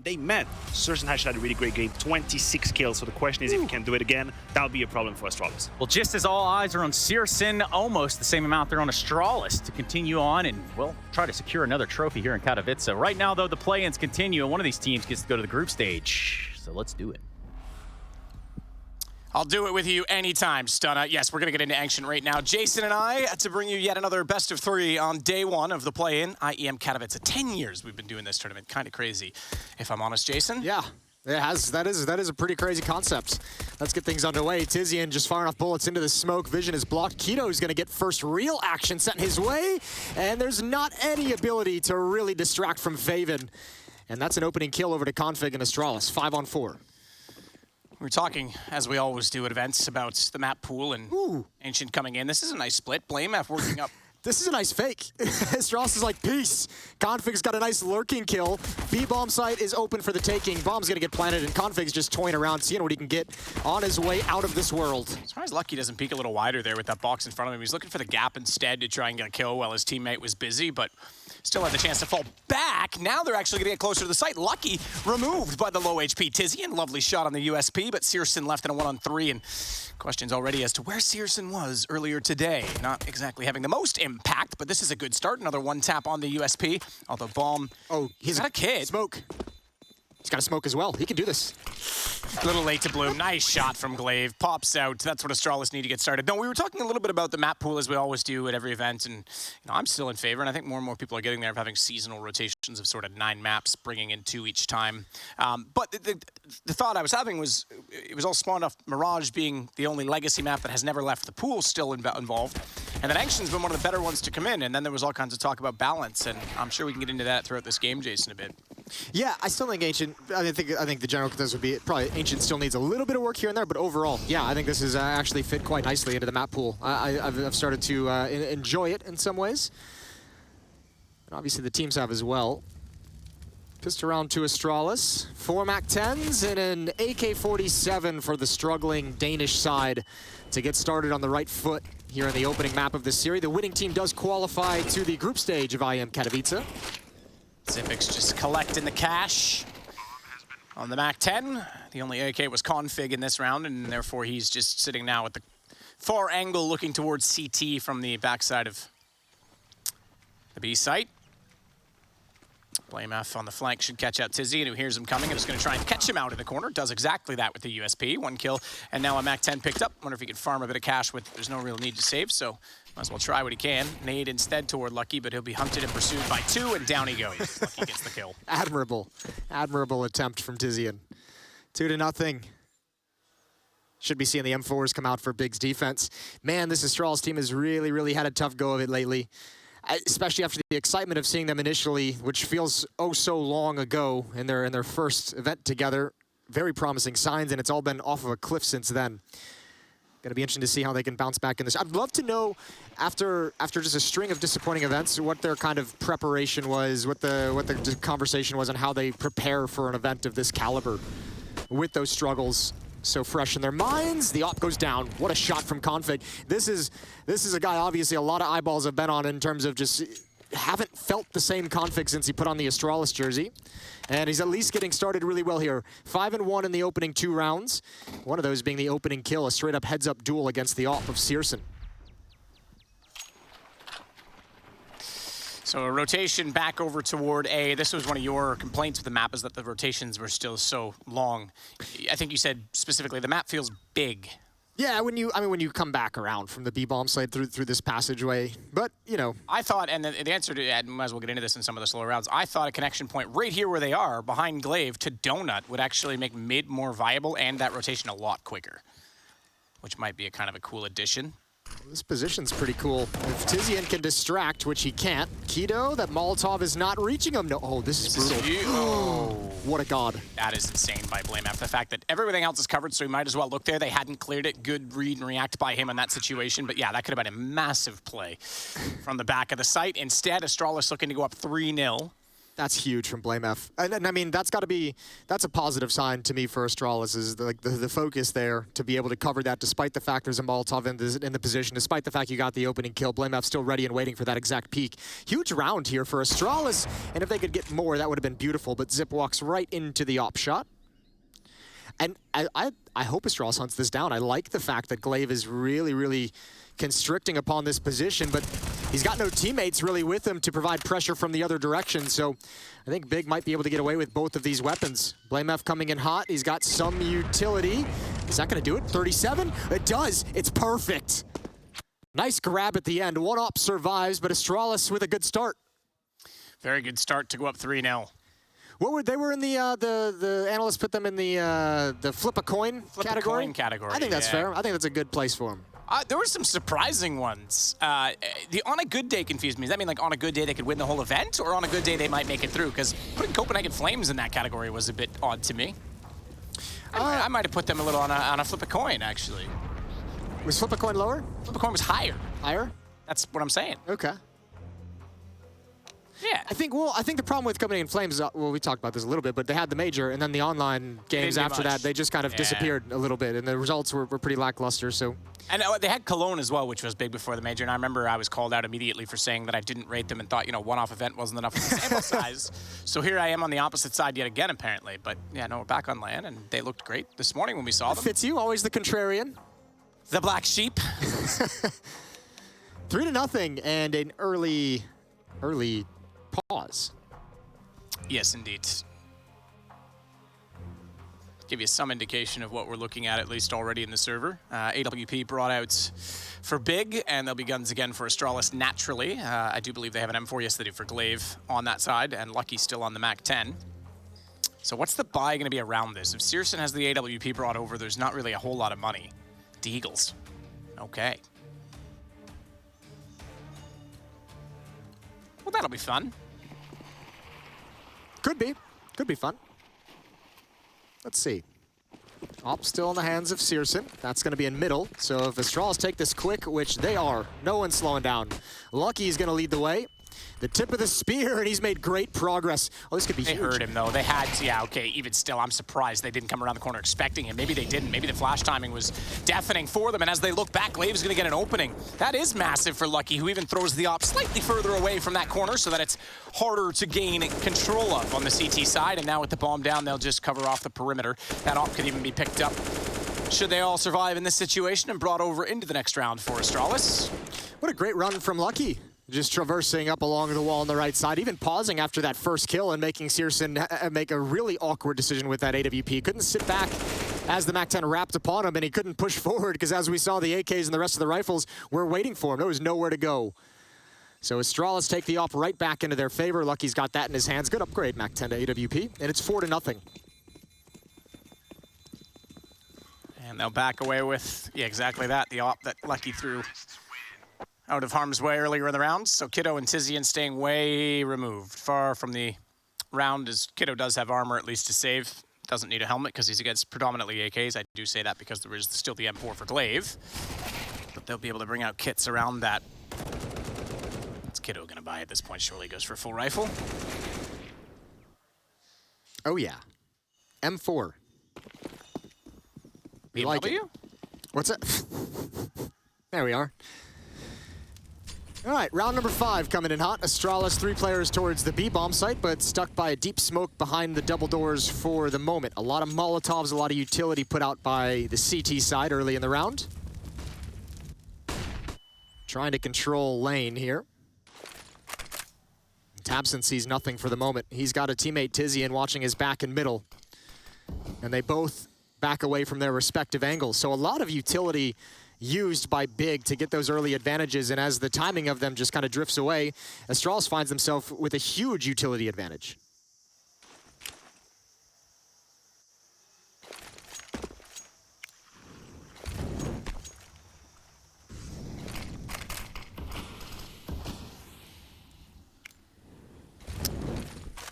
they met, syrsoN actually had a really great game, 26 kills. So the question is, if you can do it again, that would be a problem for Astralis. Well, just as all eyes are on syrsoN, almost the same amount they're on Astralis to continue on and, well, try to secure another trophy here in Katowice. Right now, though, the play-ins continue, and one of these teams gets to go to the group stage. So let's do it. I'll do it with you anytime, Stunna. Yes, we're going to get into action right now. Jason and I to bring you yet another best of 3 on day 1 of the play-in. IEM Katowice. 10 years we've been doing this tournament. Kind of crazy, if I'm honest, Jason. Yeah, it has. That is a pretty crazy concept. Let's get things underway. syrsoN just firing off bullets into the smoke. Vision is blocked. Kato's going to get first real action sent his way, and there's not any ability to really distract from Faven. And that's an opening kill over to Config and Astralis. 5 on 4. We're talking, as we always do at events, about the map pool and Ancient coming in. This is a nice split. Blameaf working up. This is a nice fake. Astralis is like, peace. Config's got a nice lurking kill. B-bomb site is open for the taking. Bomb's gonna get planted, and Config's just toying around, seeing what he can get on his way out of this world. I'm surprised Lucky doesn't peek a little wider there with that box in front of him. He's looking for the gap instead to try and get a kill while his teammate was busy, but still had the chance to fall back. Now they're actually gonna get closer to the site. Lucky removed by the low HP syrsoN. Lovely shot on the USP, but syrsoN left in a 1-on-3, and questions already as to where syrsoN was earlier today. Not exactly having the most impact, but this is a good start. Another 1 tap on the USP. Although Bomb, he's got a kid. Smoke. He's got a smoke as well. He can do this. A little late to bloom. Nice shot from Glaive. Pops out. That's what Astralis need to get started. No, we were talking a little bit about the map pool, as we always do at every event, and I'm still in favor, and I think more and more people are getting there of having seasonal rotations of sort of 9 maps, bringing in 2 each time. But the thought I was having was, it was all spawned off Mirage being the only legacy map that has never left the pool still involved, and then Ancient's been one of the better ones to come in, and then there was all kinds of talk about balance, and I'm sure we can get into that throughout this game, Jason, a bit. Yeah, I still think Ancient, I think the general consensus would be probably Ancient still needs a little bit of work here and there, but overall, yeah, I think this is actually fit quite nicely into the map pool. I've started to enjoy it in some ways. And obviously the teams have as well. Pissed around to Astralis. 4 MAC-10s and an AK-47 for the struggling Danish side to get started on the right foot here in the opening map of this series. The winning team does qualify to the group stage of IEM Katowice. Zippix just collecting the cash on the MAC-10. The only AK was Config in this round, and therefore he's just sitting now at the far angle looking towards CT from the backside of the B site. Blameaf on the flank should catch out syrsoN, who hears him coming and is going to try and catch him out in the corner. Does exactly that with the USP. 1 kill, and now a MAC-10 picked up. Wonder if he can farm a bit of cash with, there's no real need to save, so might as well try what he can. Nade instead toward Lucky, but he'll be hunted and pursued by 2, and down he goes. Lucky gets the kill. Admirable attempt from syrsoN. 2-0. Should be seeing the M4s come out for Big's defense. Man, this Astralis team has really had a tough go of it lately. Especially after the excitement of seeing them initially, which feels oh so long ago in their first event together. Very promising signs, and it's all been off of a cliff since then. Gonna be interesting to see how they can bounce back in this. I'd love to know, after just a string of disappointing events, what their kind of preparation was, what the conversation was on how they prepare for an event of this caliber with those struggles so fresh in their minds. The op goes down. What a shot from Config. This is a guy obviously a lot of eyeballs have been on in terms of just haven't felt the same Config since he put on the Astralis jersey. And he's at least getting started really well here. 5-1 in the opening 2 rounds. One of those being the opening kill, a straight up heads up duel against the op of syrsoN. So a rotation back over toward A. This was one of your complaints with the map, is that the rotations were still so long. I think you said specifically the map feels big. Yeah, when you come back around from the B-bomb side through this passageway, but you know. I thought, and the answer to, I might as well get into this in some of the slower rounds, I thought a connection point right here where they are, behind Glaive to Donut, would actually make mid more viable and that rotation a lot quicker, which might be a kind of a cool addition. This position's pretty cool. If syrsoN can distract, which he can't. Kato, that Molotov is not reaching him. No, oh, this is brutal. Oh. What a god. That is insane by Blameaf. The fact that everything else is covered, so he might as well look there. They hadn't cleared it. Good read and react by him in that situation. But yeah, that could have been a massive play from the back of the site. Instead, Astralis looking to go up 3-0. That's huge from BlameF. And I mean, that's a positive sign to me for Astralis, is the focus there to be able to cover that despite the fact there's a Molotov in the position, despite the fact you got the opening kill. BlameF still ready and waiting for that exact peak. Huge round here for Astralis, and if they could get more, that would have been beautiful, but Zip walks right into the op shot. And I hope Astralis hunts this down. I like the fact that Glaive is really, really constricting upon this position, but he's got no teammates really with him to provide pressure from the other direction, so I think Big might be able to get away with both of these weapons. BlameF coming in hot. He's got some utility. Is that going to do it? 37? It does. It's perfect. Nice grab at the end. One op survives, but Astralis with a good start. Very good start to go up 3-0. They were in the analysts put them in the flip a coin category? Coin category. I think that's fair. I think that's a good place for them. There were some surprising ones. The on a good day confused me. Does that mean like on a good day they could win the whole event, or on a good day they might make it through? Because putting Copenhagen Flames in that category was a bit odd to me. I might have put them a little on a flip a coin, actually. Was flip a coin lower? Flip a coin was higher. Higher? That's what I'm saying. Okay. Yeah. I think the problem with Copenhagen Flames, well, we talked about this a little bit, but they had the major, and then the online games after that, they just kind of disappeared a little bit, and the results were pretty lackluster, so. And they had Cologne as well, which was big before the major, and I remember I was called out immediately for saying that I didn't rate them and thought, one-off event wasn't enough of a sample size. So here I am on the opposite side yet again, apparently. But yeah, no, we're back on land, and they looked great this morning when we saw them. Fits you, always the contrarian. The black sheep. 3-0, and an early pause. Yes, indeed. Give you some indication of what we're looking at least already in the server. AWP brought out for Big, and there'll be guns again for Astralis naturally. I do believe they have an M4, yes they do, for Glaive on that side, and Lucky still on the MAC-10. So what's the buy going to be around this? If syrsoN has the AWP brought over, there's not really a whole lot of money. Deagles. Okay. Well, that'll be fun. Could be fun. Let's see. Op still in the hands of syrsoN. That's going to be in middle. So if Astralis take this quick, which they are, no one's slowing down. Lucky is going to lead the way. The tip of the spear, and he's made great progress. Oh, this could be huge. They heard him, though. They had to, yeah, okay, even still, I'm surprised they didn't come around the corner expecting him. Maybe they didn't. Maybe the flash timing was deafening for them, and as they look back, Glaive is going to get an opening. That is massive for Lucky, who even throws the op slightly further away from that corner so that it's harder to gain control of on the CT side, and now with the bomb down, they'll just cover off the perimeter. That op could even be picked up should they all survive in this situation and brought over into the next round for Astralis. What a great run from Lucky. Just traversing up along the wall on the right side, even pausing after that first kill and making syrsoN make a really awkward decision with that AWP. Couldn't sit back as the MAC-10 wrapped upon him, and he couldn't push forward because as we saw, the AKs and the rest of the rifles were waiting for him. There was nowhere to go. So Astralis take the op right back into their favor. Lucky's got that in his hands. Good upgrade, MAC-10 to AWP, and it's 4-0. And they'll back away with, yeah, exactly that, the op that Lucky threw out of harm's way earlier in the round. So Kiddo and Tizian staying way removed, far from the round, as Kiddo does have armor at least to save. Doesn't need a helmet because he's against predominantly AKs. I do say that because there is still the M4 for Glaive. But they'll be able to bring out kits around that. What's Kiddo going to buy at this point? Surely goes for a full rifle. Oh, yeah. M4. BMW? Like it. What's that? There we are. All right, round number 5 coming in hot. Astralis, 3 players towards the B-bomb site, but stuck by a deep smoke behind the double doors for the moment. A lot of Molotovs, a lot of utility put out by the CT side early in the round. Trying to control lane here. tabseN sees nothing for the moment. He's got a teammate, Tizian, watching his back and middle. And they both back away from their respective angles. So a lot of utility used by Big to get those early advantages, and as the timing of them just kind of drifts away, Astralis finds himself with a huge utility advantage.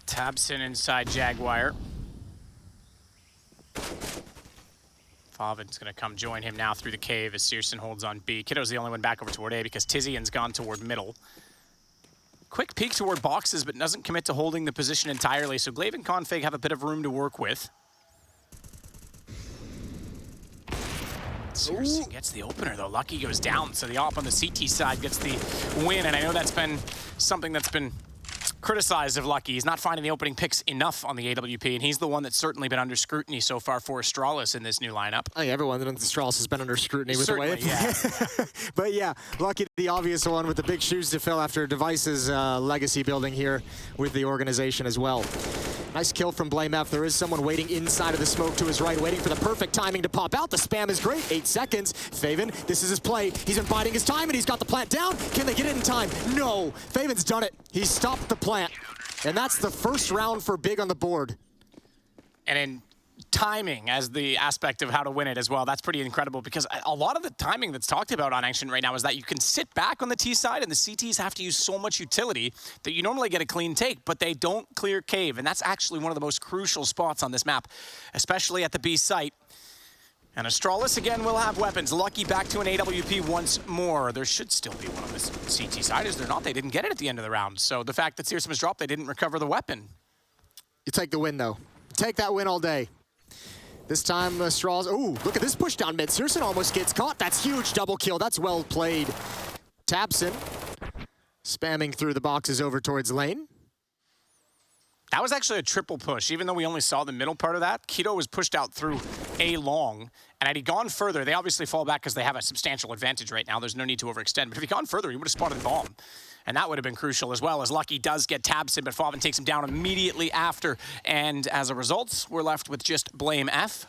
tabseN inside Jaguar. Favin's going to come join him now through the cave as syrsoN holds on B. Kiddo's the only one back over toward A because Tizian's gone toward middle. Quick peek toward boxes, but doesn't commit to holding the position entirely. So Glaive and Config have a bit of room to work with. syrsoN gets the opener, though. Lucky goes down, so the op on the CT side gets the win. And I know that's been something that's been criticized of Lucky. He's not finding the opening picks enough on the AWP, and he's the one that's certainly been under scrutiny so far for Astralis in this new lineup. I think everyone in Astralis has been under scrutiny with Certainly, the way yeah. But yeah, Lucky, the obvious one with the big shoes to fill after Device's legacy building here with the organization as well. Nice kill from BlameF. There is someone waiting inside of the smoke to his right, waiting for the perfect timing to pop out. The spam is great. 8 seconds. Faven, this is his play. He's been biding his time, and he's got the plant down. Can they get it in time? No. Faven's done it. He stopped the plant. And that's the first round for Big on the board. And in timing as the aspect of how to win it as well, that's pretty incredible, because a lot of the timing that's talked about on Ancient right now is that you can sit back on the T side and the CTs have to use so much utility that you normally get a clean take, but they don't clear cave, and that's actually one of the most crucial spots on this map, especially at the B site. And Astralis again will have weapons. Lucky back to an AWP once more. There should still be one on this CT side. Is there not? They didn't get it at the end of the round. So the fact that syrsoN was dropped, they didn't recover the weapon. You take the win, though. Take that win all day. This time, Astralis. Ooh, look at this push down mid. syrsoN almost gets caught. That's huge. Double kill. That's well played. tabseN spamming through the boxes over towards lane. That was actually a triple push, even though we only saw the middle part of that. Keto was pushed out through A long, and had he gone further, they obviously fall back because they have a substantial advantage right now. There's no need to overextend, but if he'd gone further, he would have spotted the bomb. And that would have been crucial as well, as Lucky does get tabseN, but faveN takes him down immediately after. And as a result, we're left with just BlameF.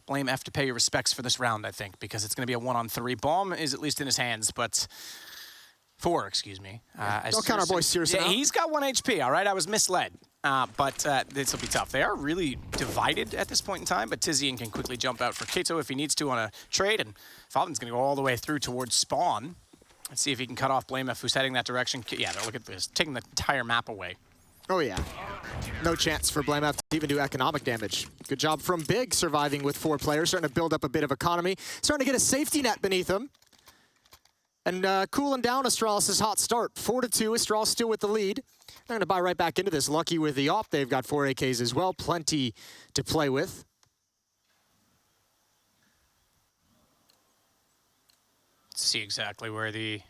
BlameF to pay your respects for this round, I think, because it's going to be a 1-on-3. Bomb is at least in his hands, but... 4, excuse me. Don't count our boy syrsoN. Yeah, he's got 1 HP, all right? I was misled. But this will be tough. They are really divided at this point in time, but tiziaN can quickly jump out for Kato if he needs to on a trade, and faveN's going to go all the way through towards spawn. Let's see if he can cut off BlameF, who's heading that direction. Yeah, look at this, taking the entire map away. Oh, yeah. No chance for BlameF to even do economic damage. Good job from Big, surviving with 4 players, starting to build up a bit of economy, starting to get a safety net beneath him. And cooling down Astralis' hot start. 4-2, Astralis still with the lead. They're going to buy right back into this. Lucky with the op. They've got 4 AKs as well. Plenty to play with. Let's see exactly where the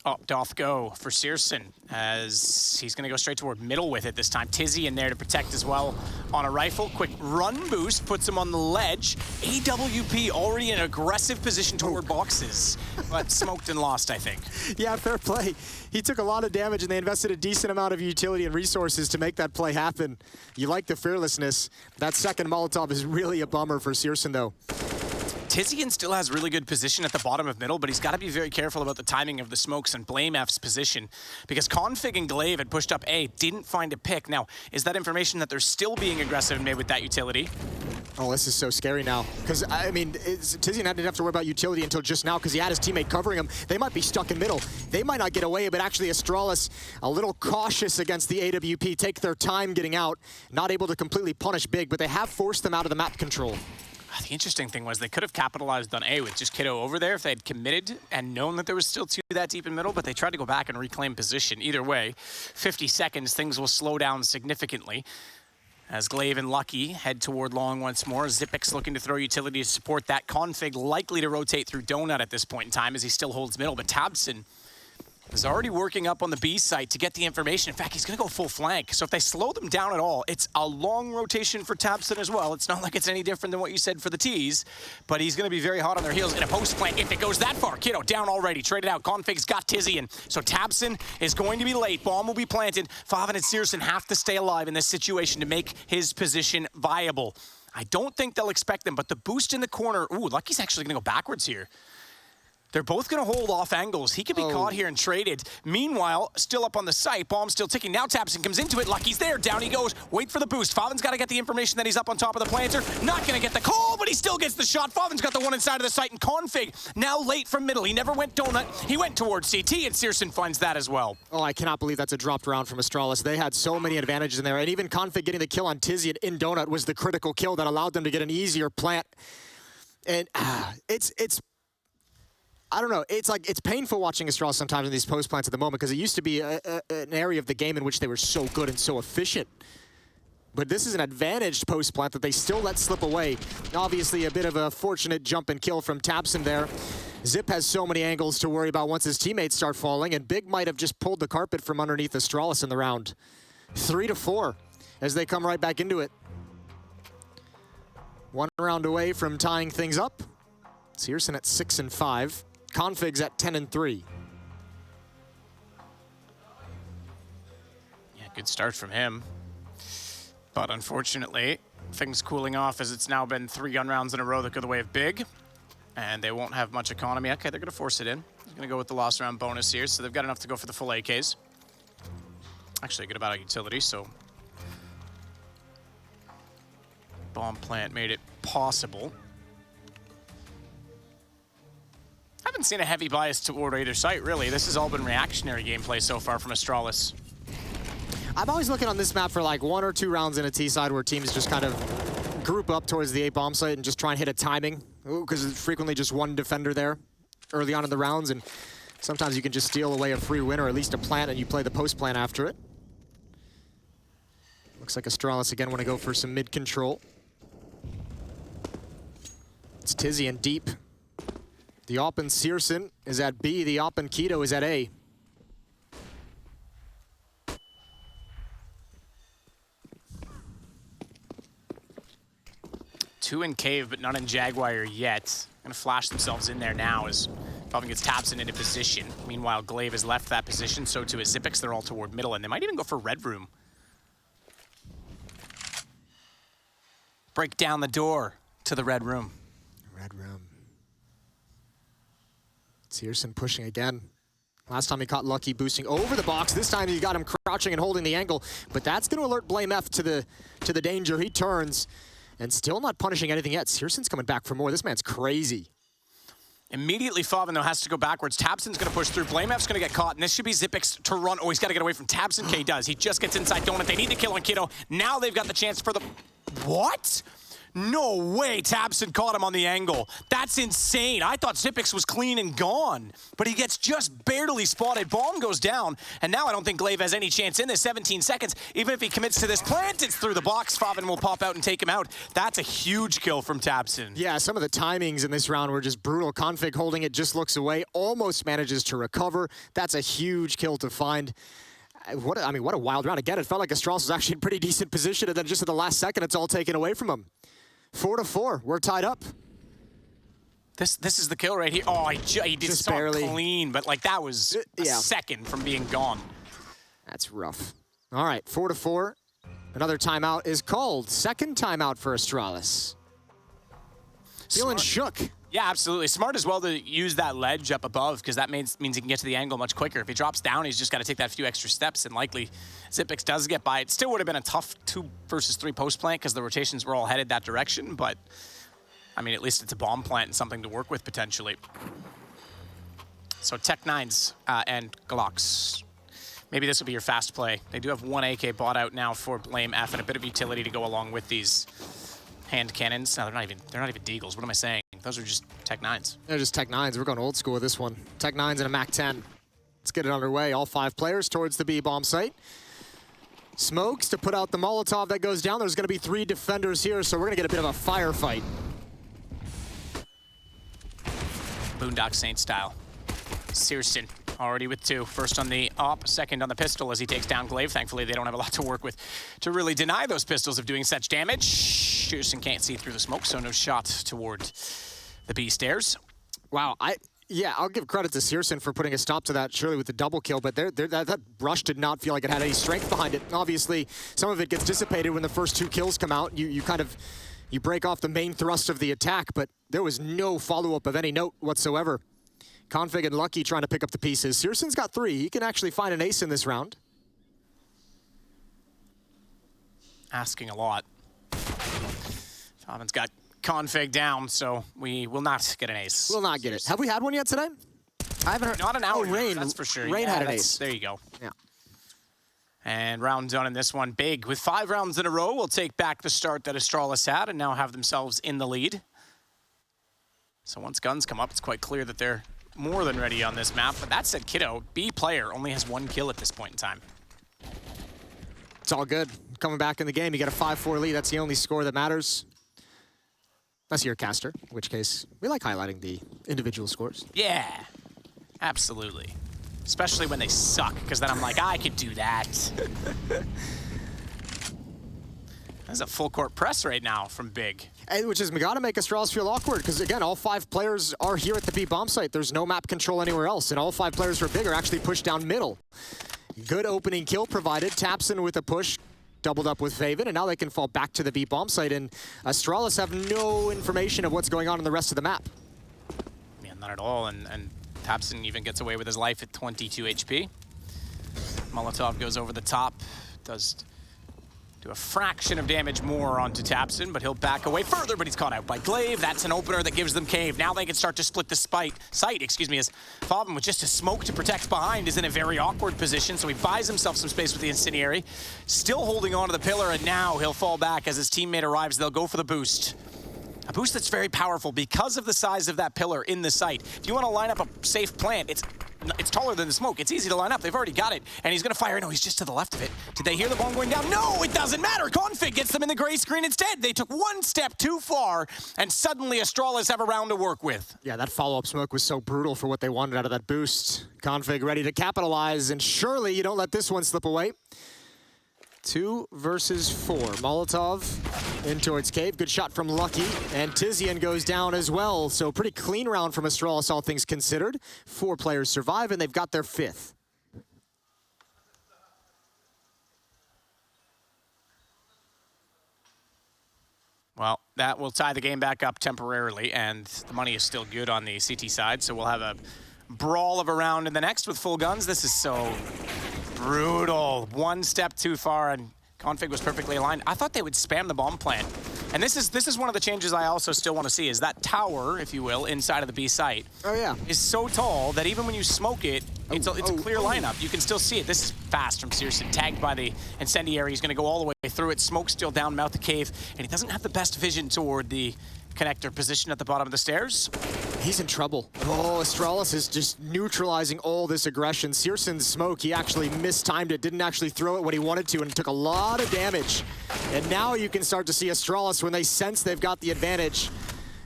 op doth go for syrsoN, as he's going to go straight toward middle with it this time. tiziaN there to protect as well on a rifle. Quick run boost puts him on the ledge. AWP already in an aggressive position toward boxes, but smoked and lost, I think. Yeah, fair play. He took a lot of damage, and they invested a decent amount of utility and resources to make that play happen. You like the fearlessness. That second Molotov is really a bummer for syrsoN, though. tiziaN still has really good position at the bottom of middle, but he's got to be very careful about the timing of the smokes and BlameF's position, because Config and Glaive had pushed up A, didn't find a pick. Now, is that information that they're still being aggressive mid with that utility? Oh, this is so scary now. Because, I mean, tiziaN didn't have to worry about utility until just now because he had his teammate covering him. They might be stuck in middle. They might not get away, but actually Astralis a little cautious against the AWP, take their time getting out, not able to completely punish Big, but they have forced them out of the map control. The interesting thing was they could have capitalized on A with just Kiddo over there if they had committed and known that there was still 2 that deep in middle, but they tried to go back and reclaim position. Either way, 50 seconds, things will slow down significantly as Glaive and Lucky head toward long once more. Xyp9x looking to throw utility to support that. Config likely to rotate through Donut at this point in time as he still holds middle, but tabseN is already working up on the B site to get the information. In fact, he's going to go full flank. So if they slow them down at all, it's a long rotation for tabseN as well. It's not like it's any different than what you said for the T's, but he's going to be very hot on their heels in a post plant if it goes that far. Kiddo down already, traded out. Config's got tiziaN. So tabseN is going to be late. Bomb will be planted. faveN and syrsoN have to stay alive in this situation to make his position viable. I don't think they'll expect them, but the boost in the corner, ooh, Lucky's actually going to go backwards here. They're both going to hold off angles. He could be caught here and traded. Meanwhile, still up on the site. Bomb still ticking. Now tabseN comes into it. Lucky's there. Down he goes. Wait for the boost. faveN's got to get the information that he's up on top of the planter. Not going to get the call, but he still gets the shot. faveN's got the one inside of the site. And Config now late from middle. He never went donut. He went towards CT, and syrsoN finds that as well. Oh, I cannot believe that's a dropped round from Astralis. They had so many advantages in there. And even Config getting the kill on tiziaN in donut was the critical kill that allowed them to get an easier plant. And I don't know. It's like, it's painful watching Astralis sometimes in these post plants at the moment because it used to be an area of the game in which they were so good and so efficient. But this is an advantaged post plant that they still let slip away. Obviously, a bit of a fortunate jump and kill from tabseN there. Zip has so many angles to worry about once his teammates start falling, and Big might have just pulled the carpet from underneath Astralis in the round. 3-4 as they come right back into it. One round away from tying things up. syrsoN at 6-5. Config's at 10-3. Yeah, good start from him. But unfortunately, things cooling off as it's now been 3 gun rounds in a row that go the way of Big. And they won't have much economy. Okay, they're going to force it in. They're going to go with the lost round bonus here, so they've got enough to go for the full AKs. Actually, a good amount of utility, so bomb plant made it possible. I haven't seen a heavy bias toward either site, really. This has all been reactionary gameplay so far from Astralis. I'm always looking on this map for like 1 or 2 rounds in a T side where teams just kind of group up towards the A bomb site and just try and hit a timing, because it's frequently just one defender there early on in the rounds, and sometimes you can just steal away a free win or at least a plant and you play the post plant after it. Looks like Astralis again want to go for some mid control. It's Tizian deep. The op and syrsoN is at B, the op and Keto is at A. Two in Cave, but none in Jaguar yet. Gonna flash themselves in there now as Falcon gets tabseN into position. Meanwhile, Glaive has left that position, so too is Xyp9x. They're all toward middle, and they might even go for Red Room. Break down the door to the Red Room. Red Room. syrsoN pushing again. Last time he caught Lucky boosting over the box. This time he got him crouching and holding the angle, but that's gonna alert blameF to the danger. He turns. And still not punishing anything yet. syrsoN's coming back for more. This man's crazy. Immediately, Favin, though, has to go backwards. tabseN's going to push through. blameF's going to get caught, and this should be Xyp9x to run. Oh, he's got to get away from tabseN. K does. He just gets inside Donut. They need the kill on Keto. Now they've got the chance for the... What? No way tabseN caught him on the angle. That's insane. I thought Xyp9x was clean and gone, but he gets just barely spotted. Bomb goes down, and now I don't think Glaive has any chance in this. 17 seconds. Even if he commits to this plant, it's through the box. Favin will pop out and take him out. That's a huge kill from tabseN. Yeah, some of the timings in this round were just brutal. Config holding it, just looks away, almost manages to recover. That's a huge kill to find. What a wild round. Again, it felt like Astralis was actually in pretty decent position, and then just at the last second, it's all taken away from him. 4-4, we're tied up. This is the kill right here. Oh, he did so clean, but like that was a second from being gone. That's rough. All right, 4-4. Another timeout is called. Second timeout for Astralis. Feeling shook. Yeah, absolutely. Smart as well to use that ledge up above, because that means he can get to the angle much quicker. If he drops down, he's just got to take that few extra steps, and likely Xyp9x does get by. It still would have been a tough 2 versus 3 post plant because the rotations were all headed that direction, but I mean, at least it's a bomb plant and something to work with potentially. So Tech9s and Glocks. Maybe this will be your fast play. They do have 1 AK bought out now for blameF and a bit of utility to go along with these hand cannons. No, they're not even Deagles. What am I saying? Those are just Tech9s. They're just Tech9s. We're going old school with this one. Tech9s and a MAC-10. Let's get it underway. All 5 players towards the B bomb site. Smokes to put out the Molotov that goes down. There's going to be 3 defenders here, so we're going to get a bit of a firefight. Boondock Saint style. syrsoN already with 2. First on the op, second on the pistol as he takes down Glaive. Thankfully, they don't have a lot to work with to really deny those pistols of doing such damage. syrsoN can't see through the smoke, so no shot toward the B stairs. Wow, I'll give credit to syrsoN for putting a stop to that, surely with the double kill, but that rush did not feel like it had any strength behind it. Obviously, some of it gets dissipated when the first 2 kills come out. You break off the main thrust of the attack, but there was no follow-up of any note whatsoever. Config and Lucky trying to pick up the pieces. syrsoN's got 3. He can actually find an ace in this round. Asking a lot. Favin's got Config down, so we will not get an ace. We'll not get it. Have we had one yet today? I haven't heard. Not an hour. Oh, Rain. That's for sure. Rain had an ace. There you go. Yeah. And round done in this one. Big. With 5 rounds in a row, we'll take back the start that Astralis had and now have themselves in the lead. So once guns come up, it's quite clear that they're more than ready on this map. But that said, Kiddo, B player, only has 1 kill at this point in time. It's all good. Coming back in the game, you get a 5-4 lead. That's the only score that matters. Unless you're a caster, in which case we like highlighting the individual scores. Yeah, absolutely. Especially when they suck, because then I'm like, I could do that. That's a full court press right now from Big. And which is gotta make Astralis feel awkward, because again, all 5 players are here at the B bomb site. There's no map control anywhere else, and all 5 players for Big are actually pushed down middle. Good opening kill provided. Tapson with a push, doubled up with Faven, and now they can fall back to the B bomb site, and Astralis have no information of what's going on in the rest of the map. Yeah, not at all, and Tapson even gets away with his life at 22 HP. Molotov goes over the top, does do a fraction of damage more onto Tapson, but he'll back away further, but he's caught out by Glaive. That's an opener that gives them cave. Now they can start to split the site, as Faven with just a smoke to protect behind is in a very awkward position, so he buys himself some space with the incendiary. Still holding on to the pillar, and now he'll fall back as his teammate arrives. They'll go for the boost. A boost that's very powerful because of the size of that pillar in the site. If you want to line up a safe plant, it's taller than the smoke. It's easy to line up. They've already got it. And he's going to fire. No, he's just to the left of it. Did they hear the bomb going down? No, it doesn't matter. Config gets them in the gray screen instead. They took one step too far, and suddenly Astralis have a round to work with. Yeah, that follow-up smoke was so brutal for what they wanted out of that boost. Config ready to capitalize, and surely you don't let this one slip away. 2 versus 4. Molotov in towards cave. Good shot from Lucky. And Tizian goes down as well. So pretty clean round from Astralis, all things considered. 4 players survive, and they've got their 5th. Well, that will tie the game back up temporarily, and the money is still good on the CT side, so we'll have a brawl of a round in the next with full guns. This is so brutal. One step too far, and Config was perfectly aligned. I thought they would spam the bomb plant. And this is one of the changes I also still want to see, is that tower, if you will, inside of the B site. Oh, yeah. Is so tall that even when you smoke it, it's a clear lineup. You can still see it. This is fast from syrsoN, tagged by the incendiary. He's going to go all the way through it. Smoke's still down mouth the cave, and he doesn't have the best vision toward the connector position at the bottom of the stairs. He's in trouble. Oh, Astralis is just neutralizing all this aggression. syrsoN's smoke, he actually mistimed it, didn't actually throw it when he wanted to, and took a lot of damage. And now you can start to see Astralis, when they sense they've got the advantage,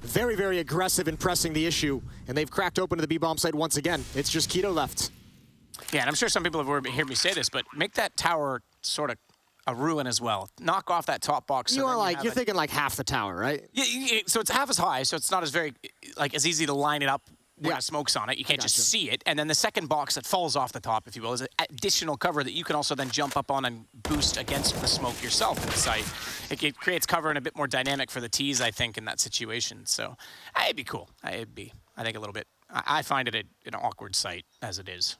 very, very aggressive in pressing the issue. And they've cracked open to the B-bomb site once again. It's just Keto left. Yeah, and I'm sure some people have heard me say this, but make that tower sort of a ruin as well. Knock off that top box. You're thinking like half the tower, right? Yeah, so it's half as high, so it's not as as easy to line it up when the smoke's on it. You can't just see it. And then the second box that falls off the top, if you will, is additional cover that you can also then jump up on and boost against the smoke yourself in the site. It creates cover and a bit more dynamic for the T's, I think, in that situation. So it'd be cool. It'd be, I think, a little bit. I find it an awkward site as it is.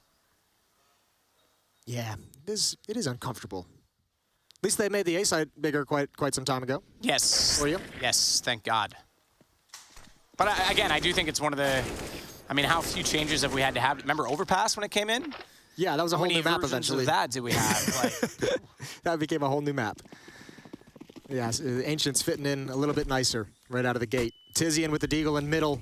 Yeah, it is uncomfortable. At least they made the A side bigger quite some time ago. Yes. For you? Yes, thank God. But again, I do think it's one of the, I mean, how few changes have we had to have? Remember Overpass when it came in? Yeah, that was a whole new map eventually. How many versions of that did we have? That became a whole new map. Yeah, Ancient's fitting in a little bit nicer right out of the gate. Tizian with the deagle in middle.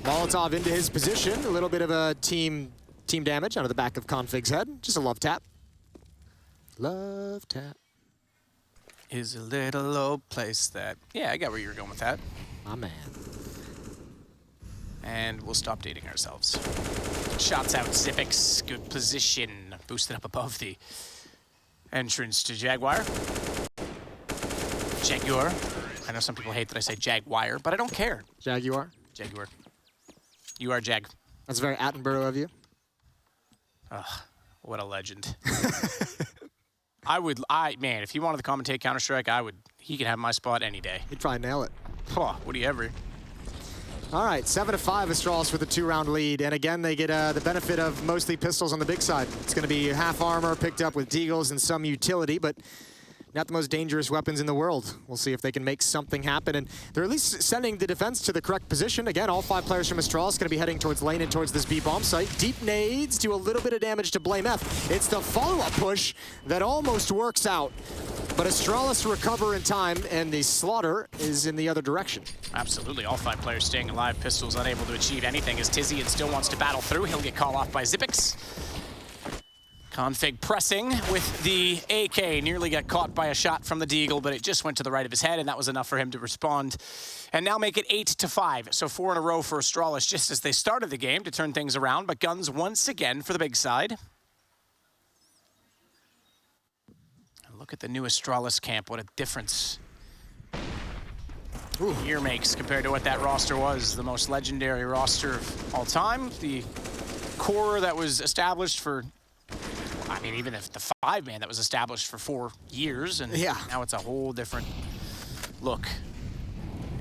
Molotov into his position. A little bit of a team damage out of the back of Config's head. Just a love tap. Love tap. Is a little old place that... Yeah, I got where you were going with that. My man. And we'll stop dating ourselves. Shots out, Zipix. Good position. Boosted up above the entrance to Jaguar. Jaguar. I know some people hate that I say Jaguar, but I don't care. Jaguar? Jaguar. You are Jag. That's very Attenborough of you. Ugh, what a legend. Man, if he wanted to commentate Counter-Strike, he could have my spot any day. He'd probably nail it. Oh, would he ever? All right, 7-5 Astralis with a 2-round lead. And again, they get the benefit of mostly pistols on the big side. It's going to be half armor picked up with deagles and some utility, but not the most dangerous weapons in the world. We'll see if they can make something happen. And they're at least sending the defense to the correct position. Again, all 5 players from Astralis going to be heading towards lane and towards this B-bomb site. Deep nades do a little bit of damage to Blame F. It's the follow-up push that almost works out. But Astralis recover in time, and the slaughter is in the other direction. Absolutely, all 5 players staying alive. Pistols unable to achieve anything as Tizian still wants to battle through. He'll get called off by Xyp9x. Config pressing with the AK, nearly got caught by a shot from the Deagle, but it just went to the right of his head, and that was enough for him to respond. And now make it 8-5, so 4 in a row for Astralis, just as they started the game to turn things around, but guns once again for the big side. Look at the new Astralis camp, what a difference here makes compared to what that roster was. The most legendary roster of all time. The core that was established for, I mean, even if the 5-man that was established for 4 years, and now it's a whole different look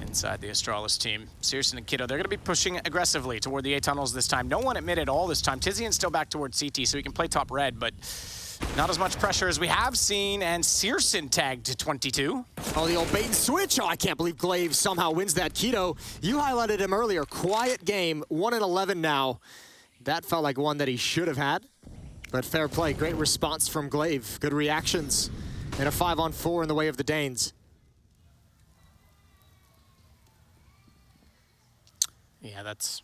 inside the Astralis team. syrsoN and Kiddo, they're going to be pushing aggressively toward the A tunnels this time. No one admitted all this time. Tizian's still back towards CT, so he can play top red, but not as much pressure as we have seen, and syrsoN tagged to 22. Oh, the old bait and switch. Oh, I can't believe Glaive somehow wins that. Kiddo, you highlighted him earlier. Quiet game, 1-11 now. That felt like one that he should have had, but fair play. Great response from Glaive. Good reactions, and a 5-on-4 in the way of the Danes. Yeah, that's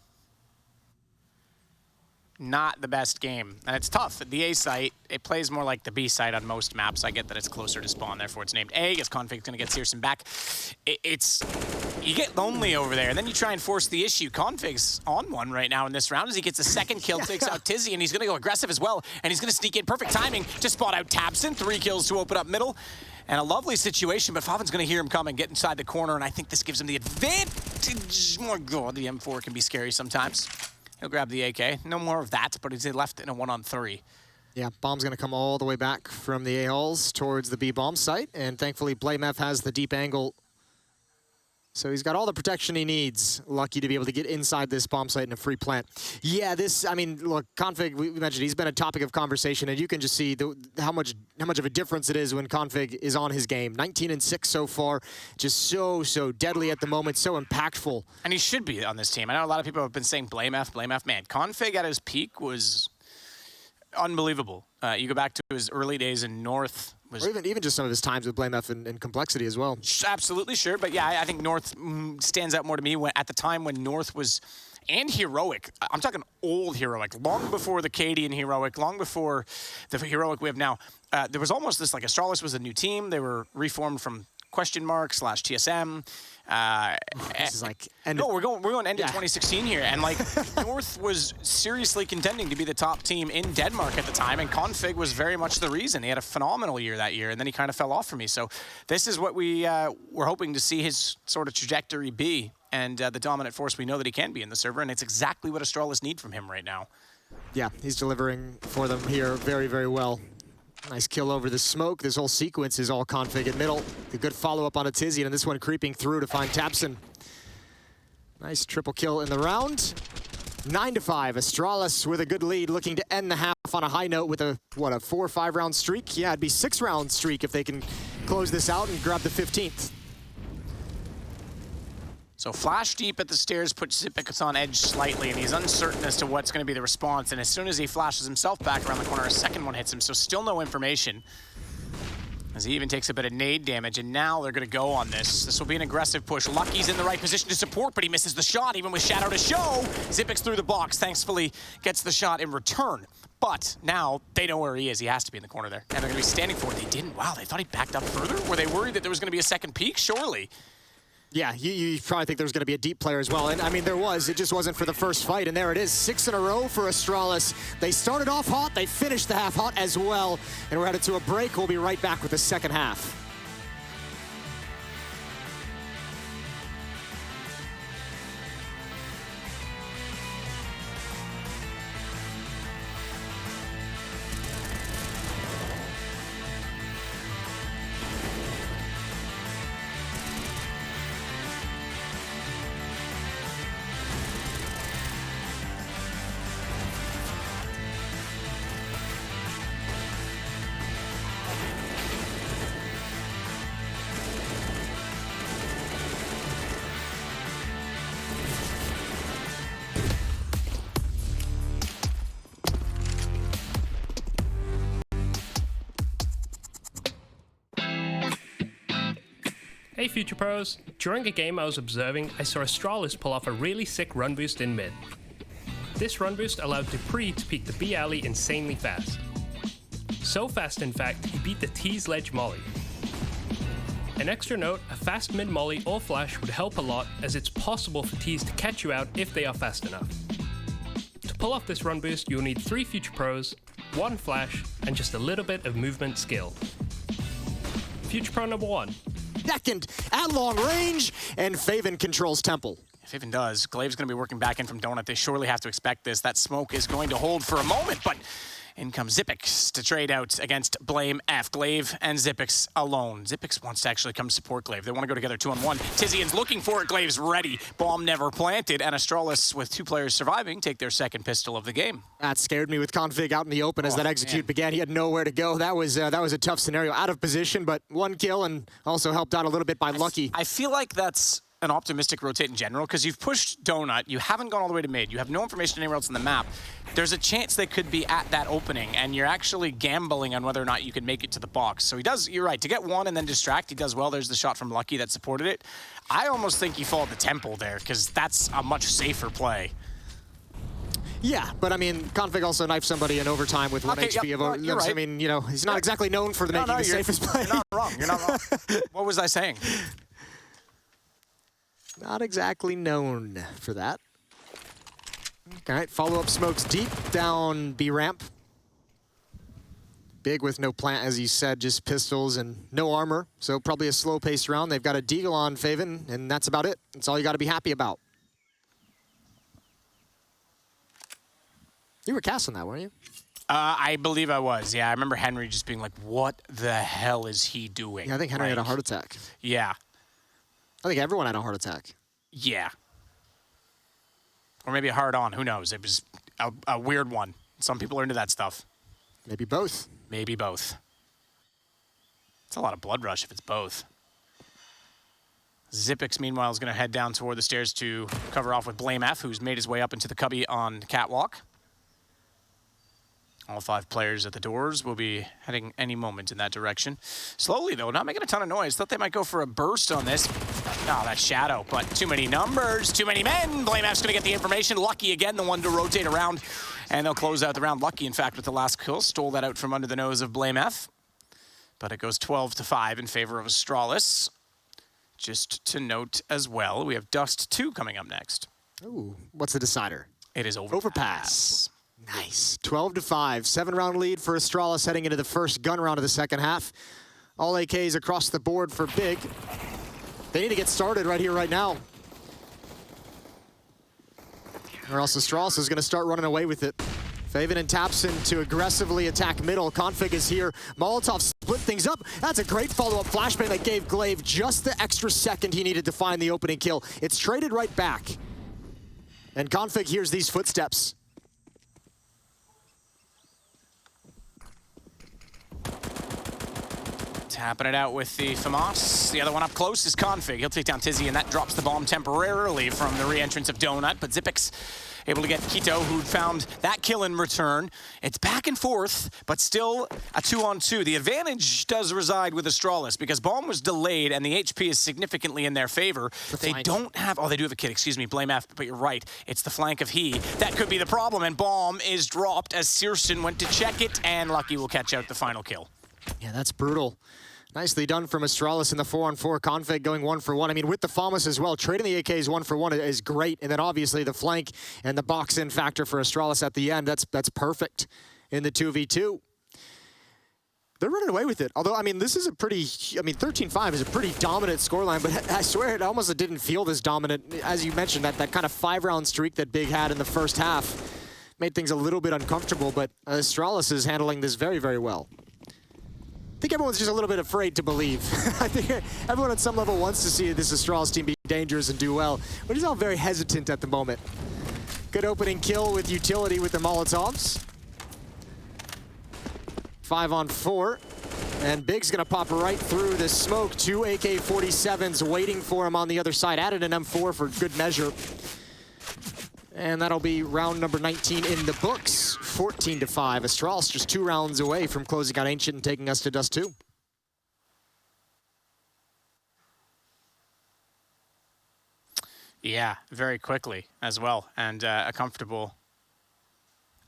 not the best game. And it's tough. The A site, it plays more like the B site on most maps. I get that it's closer to spawn, therefore it's named A, as Config's gonna get syrsoN back. You get lonely over there, and then you try and force the issue. Config's on one right now in this round as he gets a second kill, takes out Tizian, and he's gonna go aggressive as well, and he's gonna sneak in. Perfect timing to spot out tabseN. 3 kills to open up middle. And a lovely situation, but Favin's gonna hear him come and get inside the corner, and I think this gives him the advantage. Oh my God, the M4 can be scary sometimes. He'll grab the AK. No more of that, but he's left in a 1-on-3. Yeah, bomb's going to come all the way back from the A-halls towards the B-bomb site, and thankfully BlameF has the deep angle. So he's got all the protection he needs. Lucky to be able to get inside this bomb site in a free plant. Yeah, this, I mean, look, Config, we mentioned he's been a topic of conversation, and you can just see how much of a difference it is when Config is on his game. 19-6 so far, just so deadly at the moment, so impactful. And he should be on this team. I know a lot of people have been saying BlameF. Man, Config at his peak was unbelievable. You go back to his early days in North. Or even just some of his times with BlameF and Complexity as well. Absolutely, sure. But yeah, I think North stands out more to me at the time when North was, and Heroic. I'm talking old Heroic, long before the Cadian Heroic, long before the Heroic we have now. There was almost this, like, Astralis was a new team. They were reformed from /TSM. This is like we're going end of 2016 here, and like North was seriously contending to be the top team in Denmark at the time, and Config was very much the reason. He had a phenomenal year that year, and then he kind of fell off for me. So this is what we were hoping to see his sort of trajectory be, and the dominant force we know that he can be in the server, and it's exactly what Astralis need from him right now. Yeah, he's delivering for them here very, very well. Nice kill over the smoke. This whole sequence is all Config at middle. A good follow-up on a Tizian, and this one creeping through to find tabseN. Nice triple kill in the round. 9-5. Astralis with a good lead, looking to end the half on a high note with a, what, a 4 or 5 round streak? Yeah, it'd be 6-round streak if they can close this out and grab the 15th. So flash deep at the stairs puts Xyp9x on edge slightly, and he's uncertain as to what's going to be the response. And as soon as he flashes himself back around the corner, a second one hits him. So still no information, as he even takes a bit of nade damage. And now they're going to go on this. This will be an aggressive push. Lucky's in the right position to support, but he misses the shot, even with Shadow to show. Xyp9x through the box, thankfully gets the shot in return. But now they know where he is. He has to be in the corner there. And they're going to be standing for it. They didn't. Wow, they thought he backed up further? Were they worried that there was going to be a second peak? Surely. Yeah, you probably think there was going to be a deep player as well. And I mean, there was. It just wasn't for the first fight. And there it is, 6 in a row for Astralis. They started off hot. They finished the half hot as well. And we're headed to a break. We'll be right back with the second half. Hey Future Pros, during a game I was observing, I saw Astralis pull off a really sick run boost in mid. This run boost allowed Dupree to peek the B alley insanely fast. So fast in fact, he beat the T's ledge molly. An extra note, a fast mid molly or flash would help a lot as it's possible for T's to catch you out if they are fast enough. To pull off this run boost, you'll need 3 Future Pros, 1 flash, and just a little bit of movement skill. Future Pro number 1. Second at long range, and Faven controls Temple. If Faven does, Glaive's going to be working back in from Donut. They surely have to expect this. That smoke is going to hold for a moment, but in comes Xyp9x to trade out against Blame F. Glaive and Xyp9x alone. Xyp9x wants to actually come support Glaive. They want to go together 2-on-1. Tizian's looking for it. Glaive's ready. Bomb never planted. And Astralis, with 2 players surviving, take their second pistol of the game. That scared me with Config out in the open as that execute began. He had nowhere to go. That was a tough scenario. Out of position, but 1 kill and also helped out a little bit by Lucky. I feel like that's an optimistic rotate in general, because you've pushed Donut, you haven't gone all the way to mid, you have no information anywhere else on the map. There's a chance they could be at that opening, and you're actually gambling on whether or not you can make it to the box. So he does, you're right, to get 1 and then distract, he does well. There's the shot from Lucky that supported it. I almost think you fall to Temple there, because that's a much safer play. Yeah, but I mean, Config also knifed somebody in overtime with 1 HP of over. You're right. I mean, you know, he's not exactly known for making the safest play. You're not wrong, you're not wrong. What was I saying? Not exactly known for that. All right, follow-up smokes deep down B ramp. Big with no plant, as you said, just pistols and no armor. So probably a slow-paced round. They've got a deagle on Faven, and that's about it. That's all you got to be happy about. You were casting that, weren't you? I believe I was, yeah. I remember Henry just being like, what the hell is he doing? Yeah, I think Henry had a heart attack. Yeah. I think everyone had a heart attack. Yeah. Or maybe a hard-on, who knows? It was a weird one. Some people are into that stuff. Maybe both. Maybe both. It's a lot of blood rush if it's both. Xyp9x, meanwhile, is going to head down toward the stairs to cover off with Blame F, who's made his way up into the cubby on Catwalk. All 5 players at the doors will be heading any moment in that direction. Slowly, though, not making a ton of noise. Thought they might go for a burst on this. Oh, that shadow, but too many numbers, too many men. Blame F's going to get the information. Lucky again, the one to rotate around, and they'll close out the round. Lucky, in fact, with the last kill, stole that out from under the nose of Blame F. But it goes 12-5 in favor of Astralis. Just to note as well, we have Dust 2 coming up next. Ooh, what's the decider? It is Overpass. Nice. 12-5. 7-round lead for Astralis heading into the first gun round of the second half. All AKs across the board for Big. They need to get started right here, right now. Or else Astralis is going to start running away with it. Faven and Tapson to aggressively attack middle. Config is here. Molotov split things up. That's a great follow-up flashbang that gave Glaive just the extra second he needed to find the opening kill. It's traded right back. And Config hears these footsteps. Tapping it out with the FAMAS. The other one up close is Config. He'll take down Tizzy, and that drops the bomb temporarily from the re-entrance of Donut. But Xyp9x able to get Kito, who found that kill in return. It's back and forth, but still a 2-on-2. The advantage does reside with Astralis, because bomb was delayed, and the HP is significantly in their favor. They don't have... Oh, they do have a kid. Excuse me, Blame F, but you're right. It's the flank of he. That could be the problem, and bomb is dropped as syrsoN went to check it, and Lucky will catch out the final kill. Yeah, that's brutal. Nicely done from Astralis in the 4-on-4. Config going 1-for-1. I mean, with the FAMAS as well, trading the AKs 1-for-1 is great. And then obviously the flank and the box-in factor for Astralis at the end, that's perfect in the 2v2. They're running away with it. Although, I mean, this is a pretty, 13-5 is a pretty dominant scoreline, but I swear it almost didn't feel this dominant. As you mentioned, that kind of 5-round streak that Big had in the first half made things a little bit uncomfortable, but Astralis is handling this very, very well. I think everyone's just a little bit afraid to believe. I think everyone at some level wants to see this Astralis team be dangerous and do well, but he's all very hesitant at the moment. Good opening kill with utility with the Molotovs. 5-on-4, and Big's gonna pop right through the smoke. 2 AK-47s waiting for him on the other side. Added an M4 for good measure. And that'll be round number 19 in the books. 14-5. Astralis just 2 rounds away from closing out Ancient and taking us to Dust 2. Yeah, very quickly as well, and a comfortable...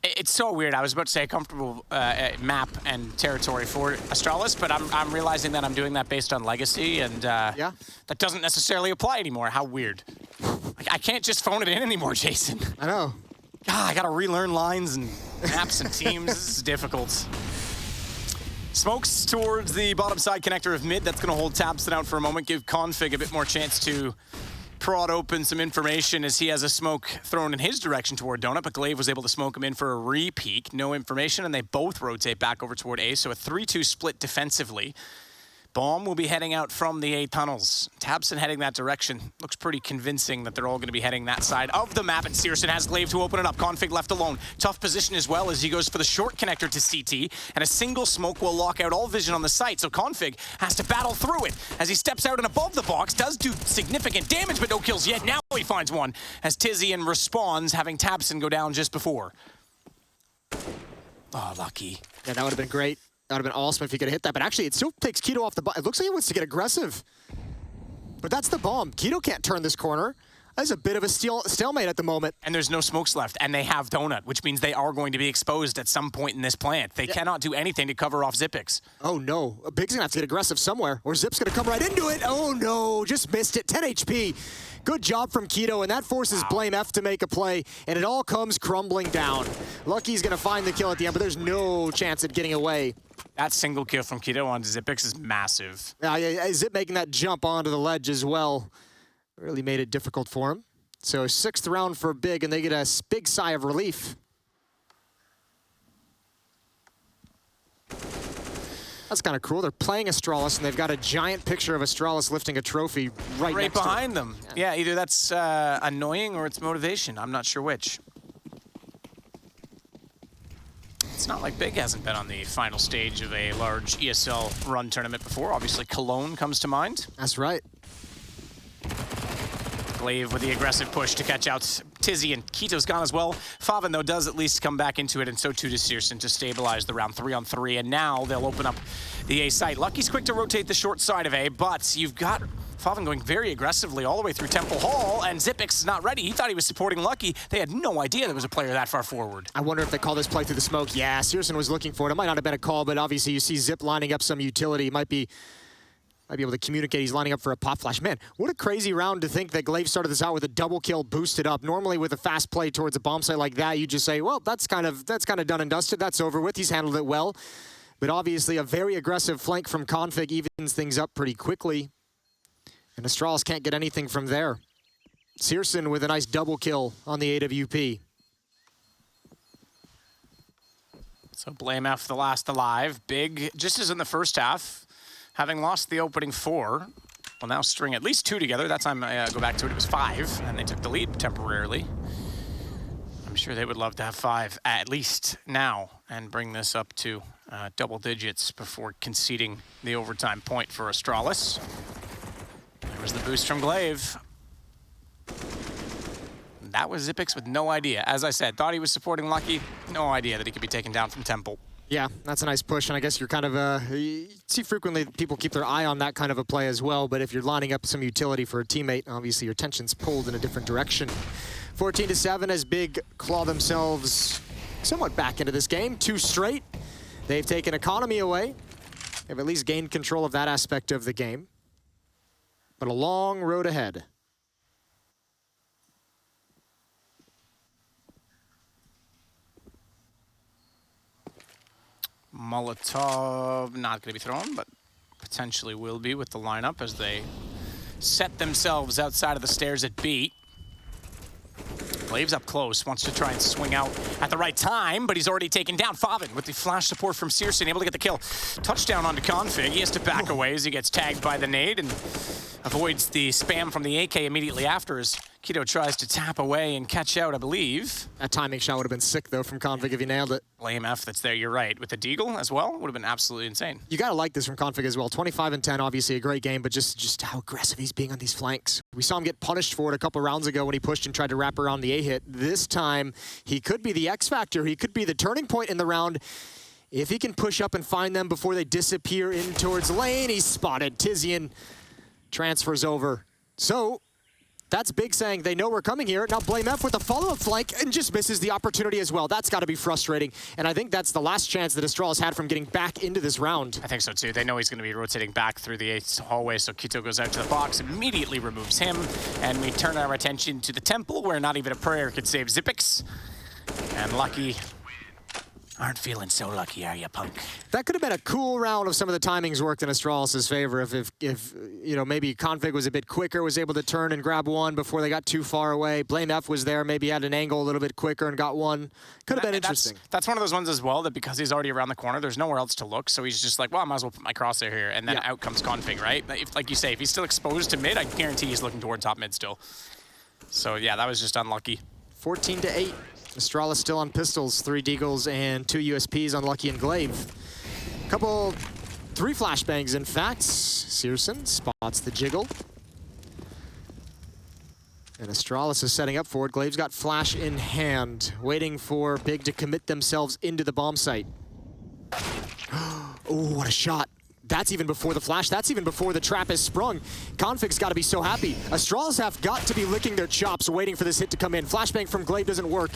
It's so weird. I was about to say a comfortable map and territory for Astralis, but I'm realizing that I'm doing that based on legacy, and Yeah. that doesn't necessarily apply anymore. How weird. I can't just phone it in anymore, Jason. I know. God, I gotta relearn lines and maps and teams. This is difficult. Smokes towards the bottom side connector of mid. That's gonna hold tabs out for a moment, give Config a bit more chance to prod open some information as he has a smoke thrown in his direction toward Donut, but Glaive was able to smoke him in for a re-peek. No information, and they both rotate back over toward A, so a 3-2 split defensively. Bomb will be heading out from the A tunnels. tabseN heading that direction. Looks pretty convincing that they're all going to be heading that side of the map, and syrsoN has Glaive to open it up. Config left alone. Tough position as well as he goes for the short connector to CT, and a single smoke will lock out all vision on the site, so Config has to battle through it. As he steps out and above the box, does do significant damage, but no kills yet. Now he finds one as tiziaN responds, having tabseN go down just before. Oh, lucky. Yeah, that would have been great. That would have been awesome if he could have hit that, but actually it still takes Keto off the bomb. It looks like he wants to get aggressive. But that's the bomb. Keto can't turn this corner. That's a bit of a stalemate at the moment. And there's no smokes left, and they have Donut, which means they are going to be exposed at some point in this plant. They cannot do anything to cover off Xyp9x. Oh no, Big's gonna have to get aggressive somewhere, or Zip's gonna come right into it. Oh no, just missed it, 10 HP. Good job from Keto, and that forces blameF to make a play, and it all comes crumbling down. Lucky's gonna find the kill at the end, but there's no chance at getting away. That single kill from Keto on Xyp9x is massive. Yeah, Zip making that jump onto the ledge as well really made it difficult for him. So 6th round for Big, and they get a big sigh of relief. That's kind of cool. They're playing Astralis, and they've got a giant picture of Astralis lifting a trophy right next behind to them. Yeah, either that's annoying or it's motivation. I'm not sure which. It's not like Big hasn't been on the final stage of a large ESL run tournament before. Obviously, Cologne comes to mind. That's right. Glaive with the aggressive push to catch out tiziaN. Keto's gone as well. faveN, though, does at least come back into it, and so too does syrsoN to stabilize the round 3-on-3. And now they'll open up the A site. Lucky's quick to rotate the short side of A, but you've got faveN going very aggressively all the way through Temple Hall, and Xyp9x is not ready. He thought he was supporting Lucky. They had no idea there was a player that far forward. I wonder if they call this play through the smoke. Yeah, syrsoN was looking for it. It might not have been a call, but obviously you see Zip lining up some utility. He might be able to communicate he's lining up for a pop flash. Man, what a crazy round to think that Glaive started this out with a double kill boosted up. Normally with a fast play towards a bomb site like that, you just say, well, that's kind of done and dusted. That's over with. He's handled it well. But obviously a very aggressive flank from Config evens things up pretty quickly. And Astralis can't get anything from there. syrsoN with a nice double kill on the AWP. So blameF the last alive. Big, just as in the first half, having lost the opening 4, will now string at least 2 together. That time, go back to it, it was 5, and they took the lead temporarily. I'm sure they would love to have 5 at least now and bring this up to double digits before conceding the overtime point for Astralis. There was the boost from Glaive. That was Xyp9x with no idea. As I said, thought he was supporting Lucky. No idea that he could be taken down from Temple. Yeah, that's a nice push, and I guess you're kind of, you see frequently people keep their eye on that kind of a play as well, but if you're lining up some utility for a teammate, obviously your attention's pulled in a different direction. 14-7 as Big claw themselves somewhat back into this game. 2 straight. They've taken economy away. They've at least gained control of that aspect of the game. But a long road ahead. Molotov not going to be thrown, but potentially will be with the lineup as they set themselves outside of the stairs at B. Glaive's up close, wants to try and swing out at the right time, but he's already taken down. faveN with the flash support from syrsoN, able to get the kill. Touchdown onto Config. He has to back away as he gets tagged by the nade and avoids the spam from the AK immediately after as Keto tries to tap away and catch out, I believe. That timing shot would have been sick, though, from Config if he nailed it. blameF that's there, you're right. With the deagle as well, would have been absolutely insane. You got to like this from Config as well. 25-10, obviously a great game, but just how aggressive he's being on these flanks. We saw him get punished for it a couple rounds ago when he pushed and tried to wrap around the A-hit. This time, he could be the X-factor. He could be the turning point in the round. If he can push up and find them before they disappear in towards lane, he's spotted. tiziaN transfers over. So, That's Big saying they know we're coming here. Now Blame F with a follow-up flank and just misses the opportunity as well. That's got to be frustrating. And I think that's the last chance that Astralis had from getting back into this round. I think so too. They know he's going to be rotating back through the 8th hallway, so Kito goes out to the box, immediately removes him, and we turn our attention to the temple, where not even a prayer could save Xyp9x. And Lucky aren't feeling so lucky, are you, punk? That could have been a cool round if some of the timings worked in Astralis' favor. If you know, maybe Config was a bit quicker, was able to turn and grab one before they got too far away. Blame F was there, maybe had an angle a little bit quicker and got one. Could have been interesting. That's one of those ones as well, that because he's already around the corner, there's nowhere else to look, so he's just like, well, I might as well put my crosshair here, and then out comes Config, right? If, like you say, if he's still exposed to mid, I guarantee he's looking toward top mid still. So yeah, that was just unlucky. 14-8. Astralis still on pistols, 3 deagles and 2 USPs on Lucky and Glaive. 3 flashbangs, in fact. syrsoN spots the jiggle. And Astralis is setting up for it. Glaive's got flash in hand, waiting for Big to commit themselves into the bomb site. Oh, what a shot. That's even before the flash. That's even before the trap is sprung. Config's got to be so happy. Astralis have got to be licking their chops waiting for this hit to come in. Flashbang from Glaive doesn't work.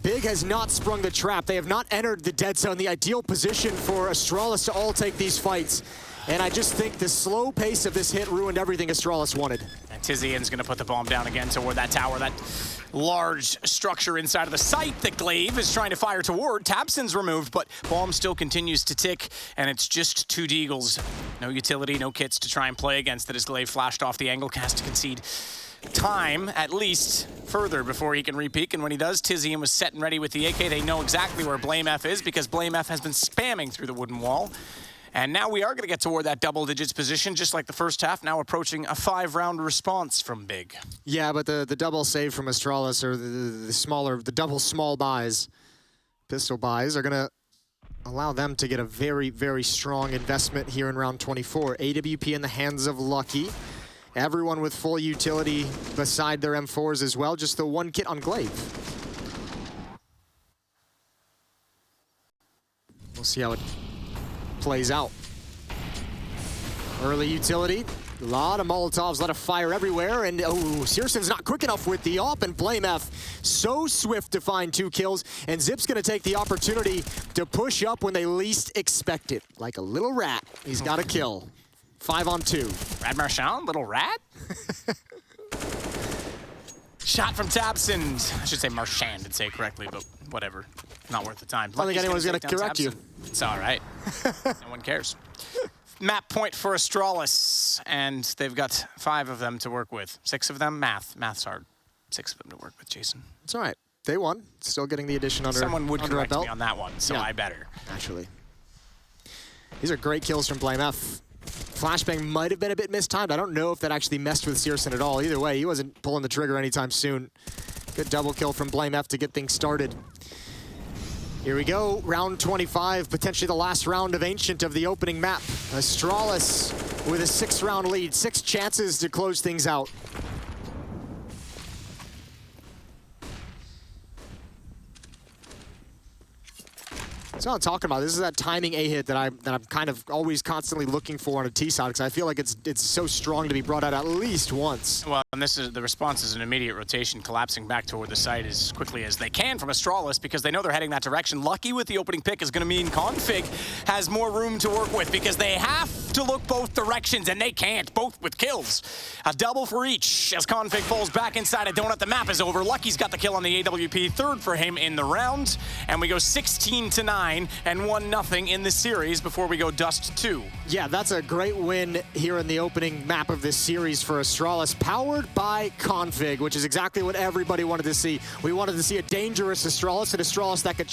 Big has not sprung the trap. They have not entered the dead zone, the ideal position for Astralis to all take these fights. And I just think the slow pace of this hit ruined everything Astralis wanted. And syrsoN's going to put the bomb down again toward that tower, that large structure inside of the site that Glaive is trying to fire toward. tabseN's removed, but bomb still continues to tick, and it's just 2 deagles. No utility, no kits to try and play against it as Glaive flashed off the angle, cast to concede time, at least, further before he can re-peek. And when he does, syrsoN was set and ready with the AK. They know exactly where Blame F is because Blame F has been spamming through the wooden wall. And now we are going to get toward that double digits position, just like the first half, now approaching a 5-round response from Big. Yeah, but the double save from Astralis, or the double small buys, pistol buys, are going to allow them to get a very, very strong investment here in round 24. AWP in the hands of Lucky. Everyone with full utility beside their M4s as well, just the 1 kit on Glaive. We'll see how it plays out. Early utility, a lot of Molotovs, a lot of fire everywhere, and oh, syrsoN's not quick enough with the op, and Blame F so swift to find 2 kills, and Zip's gonna take the opportunity to push up when they least expect it. Like a little rat, he's got a kill. 5 on 2. Rad Marchand, little rat? Shot from tabseN. I should say Marchand and say it correctly, but whatever. Not worth the time. I don't think anyone's going to correct you. It's all right. No one cares. Map point for Astralis, and they've got 5 of them to work with. 6 of them, math. Math's hard. 6 of them to work with, Jason. It's all right. They won. Still getting the addition under Someone would under correct belt. me on that one, so yeah, I better. Actually. These are great kills from Blame F. Flashbang might have been a bit mistimed. I don't know if that actually messed with syrsoN at all. Either way, he wasn't pulling the trigger anytime soon. Good double kill from Blame F to get things started. Here we go, round 25, potentially the last round of Ancient of the opening map. Astralis with a 6-round lead, 6 chances to close things out. That's what I'm talking about. This is that timing A-hit that I'm kind of always constantly looking for on a T-side, because I feel like it's so strong to be brought out at least once. Well, and this is the response is an immediate rotation, collapsing back toward the site as quickly as they can from Astralis, because they know they're heading that direction. Lucky with the opening pick is going to mean Config has more room to work with, because they have to look both directions, and they can't, both with kills. A double for each as Config falls back inside a donut. The map is over. Lucky's got the kill on the AWP, 3rd for him in the round, and we go 16-9 and 1-0 in the series before we go Dust 2. Yeah, that's a great win here in the opening map of this series for Astralis, powered by Config, which is exactly what everybody wanted to see. We wanted to see a dangerous Astralis, and Astralis that could